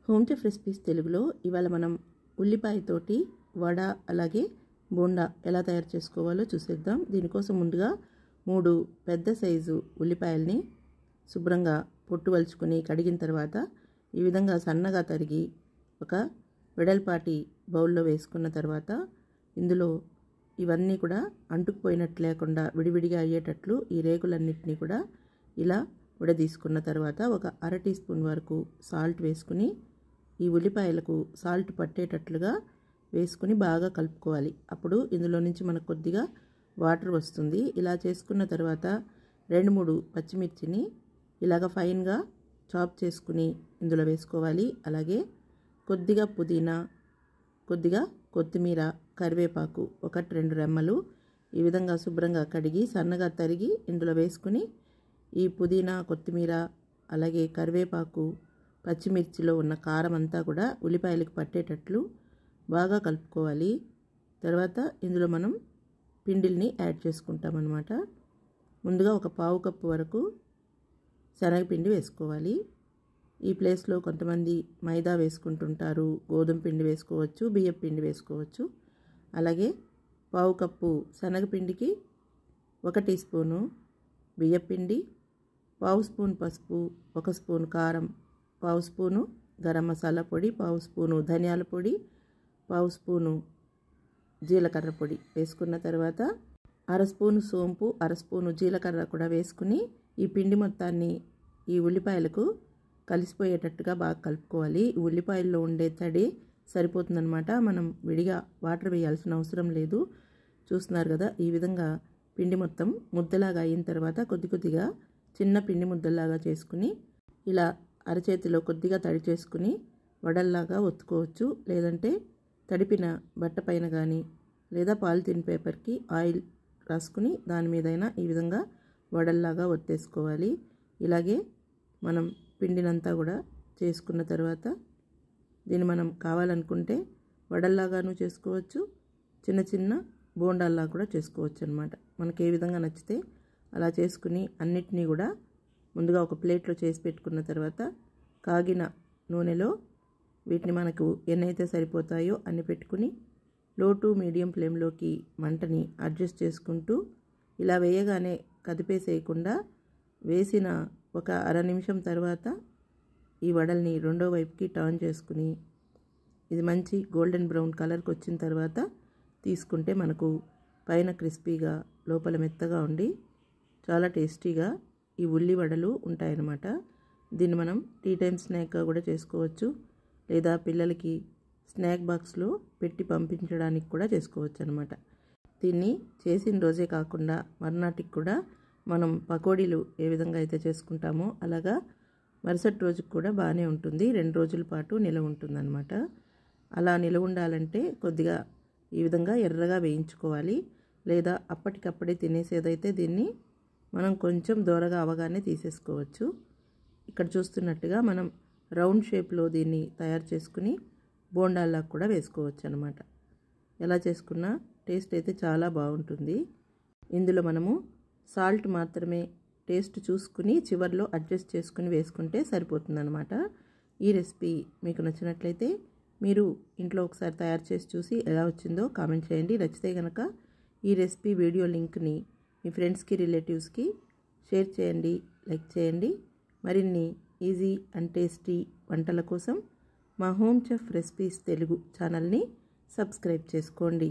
Home chef recipes తెలుగులో ఇవాళ మనం ఉల్లిపాయతోటి వడ అలాగే బోండా ఎలా తయారు చేసుకోవాలో చూసేద్దాం. దీనికోసం ముందుగా 3 పెద్ద సైజు ఉల్లిపాయల్ని శుభ్రంగా పొట్టు వలుచుకొని కడిగిన తర్వాత ఈ విధంగా సన్నగా తరిగి ఒక వెడల్పాటి బౌల్లో వేసుకున్న తర్వాత ఇందులో ఇవన్నీ కూడా అంటుకుపోయినట్లు లేకుండా విడివిడిగా అయ్యేటట్లు ఈ రేకులన్నిటినీ కూడా ఇలా విడదీసుకున్న తర్వాత ఒక అర టీ స్పూన్ వరకు సాల్ట్ వేసుకుని ఈ ఉల్లిపాయలకు సాల్ట్ పట్టేటట్లుగా వేసుకుని బాగా కలుపుకోవాలి. అప్పుడు ఇందులో నుంచి మనకు కొద్దిగా వాటర్ వస్తుంది. ఇలా చేసుకున్న తర్వాత 2-3 పచ్చిమిర్చిని ఇలాగ ఫైన్గా చాప్ చేసుకుని ఇందులో వేసుకోవాలి. అలాగే కొద్దిగా పుదీనా, కొద్దిగా కొత్తిమీర, కరివేపాకు 1-2 రెమ్మలు ఈ విధంగా శుభ్రంగా కడిగి సన్నగా తరిగి ఇందులో వేసుకుని ఈ పుదీనా, కొత్తిమీర అలాగే కరివేపాకు, పచ్చిమిర్చిలో ఉన్న కారం అంతా కూడా ఉల్లిపాయలకు పట్టేటట్లు బాగా కలుపుకోవాలి. తర్వాత ఇందులో మనం పిండిల్ని యాడ్ చేసుకుంటామన్నమాట. ముందుగా ఒక పావు కప్పు వరకు శనగపిండి వేసుకోవాలి. ఈ ప్లేస్లో కొంతమంది మైదా వేసుకుంటుంటారు, గోధుమ పిండి వేసుకోవచ్చు, బియ్యం పిండి వేసుకోవచ్చు. అలాగే పావు కప్పు శనగపిండికి 1 టీ స్పూను బియ్యం పిండి, పావు స్పూన్ పసుపు, 1 స్పూన్ కారం, పావు స్పూను గరం మసాలా పొడి, పావు స్పూను ధనియాల పొడి, పావు స్పూను జీలకర్ర పొడి వేసుకున్న తర్వాత అర స్పూను సోంపు, అర స్పూను జీలకర్ర కూడా వేసుకుని ఈ పిండి మొత్తాన్ని ఈ ఉల్లిపాయలకు కలిసిపోయేటట్టుగా బాగా కలుపుకోవాలి. ఈ ఉల్లిపాయల్లో ఉండే తడి సరిపోతుందన్నమాట. మనం విడిగా వాటర్ వేయాల్సిన అవసరం లేదు. చూస్తున్నారు కదా, ఈ విధంగా పిండి మొత్తం ముద్దలాగా అయిన తర్వాత కొద్ది కొద్దిగా చిన్న పిండి ముద్దలాగా చేసుకుని ఇలా అరచేతిలో కొద్దిగా తడి చేసుకుని వడల్లాగా ఒత్తుకోవచ్చు. లేదంటే తడిపిన బట్ట పైన కానీ లేదా పాలిథిన్ పేపర్కి ఆయిల్ రాసుకుని దాని మీదైనా ఈ విధంగా వడల్లాగా ఒత్తేసుకోవాలి. ఇలాగే మనం పిండినంతా కూడా చేసుకున్న తర్వాత దీన్ని మనం కావాలనుకుంటే వడల్లాగాను చేసుకోవచ్చు, చిన్న చిన్న బోండాల్లా కూడా చేసుకోవచ్చు అన్నమాట. మనకి ఏ విధంగా నచ్చితే అలా చేసుకుని అన్నిటినీ కూడా ముందుగా ఒక ప్లేట్లో చేసి పెట్టుకున్న తర్వాత కాగిన నూనెలో వీటిని మనకు ఎన్నైతే సరిపోతాయో అన్ని పెట్టుకుని లో టు మీడియం ఫ్లేమ్లోకి మంటని అడ్జస్ట్ చేసుకుంటూ ఇలా వేయగానే కదిపేసేయకుండా వేసిన ఒక అర నిమిషం తర్వాత ఈ వడల్ని రెండో వైపుకి టర్న్ చేసుకుని ఇది మంచి గోల్డెన్ బ్రౌన్ కలర్కి వచ్చిన తర్వాత తీసుకుంటే మనకు పైన క్రిస్పీగా లోపల మెత్తగా ఉండి చాలా టేస్టీగా ఈ ఉల్లి వడలు ఉంటాయన్నమాట. దీన్ని మనం టీ టైం స్నాక్గా కూడా చేసుకోవచ్చు, లేదా పిల్లలకి స్నాక్ బాక్స్లో పెట్టి పంపించడానికి కూడా చేసుకోవచ్చు అనమాట. దీన్ని చేసిన రోజే కాకుండా మర్నాటికి కూడా మనం పకోడీలు ఏ విధంగా అయితే చేసుకుంటామో అలాగా మరుసటి రోజుకి కూడా బాగానే ఉంటుంది. 2 రోజుల పాటు నిలవ ఉంటుందన్నమాట. అలా నిలవ ఉండాలంటే కొద్దిగా ఈ విధంగా ఎర్రగా వేయించుకోవాలి. లేదా అప్పటికప్పుడే తినేసేదైతే దీన్ని మనం కొంచెం దూరగా అవగానే తీసేసుకోవచ్చు. ఇక్కడ చూస్తున్నట్టుగా మనం రౌండ్ షేప్లో దీన్ని తయారు చేసుకుని బోండాల్లా కూడా వేసుకోవచ్చు అనమాట. ఎలా చేసుకున్నా టేస్ట్ అయితే చాలా బాగుంటుంది. ఇందులో మనము సాల్ట్ మాత్రమే టేస్ట్ చూసుకుని చివర్లో అడ్జస్ట్ చేసుకుని వేసుకుంటే సరిపోతుందన్నమాట. ఈ రెసిపీ మీకు నచ్చినట్లయితే మీరు ఇంట్లో ఒకసారి తయారు చేసి చూసి ఎలా వచ్చిందో కామెంట్ చేయండి. నచ్చితే కనుక ఈ రెసిపీ వీడియో లింక్ని మీ ఫ్రెండ్స్కి, రిలేటివ్స్కి షేర్ చేయండి, లైక్ చేయండి. మరిన్ని ఈజీ అండ్ టేస్టీ వంటల కోసం మా హోమ్ చెఫ్ రెసిపీస్ తెలుగు ఛానల్ని సబ్స్క్రైబ్ చేసుకోండి.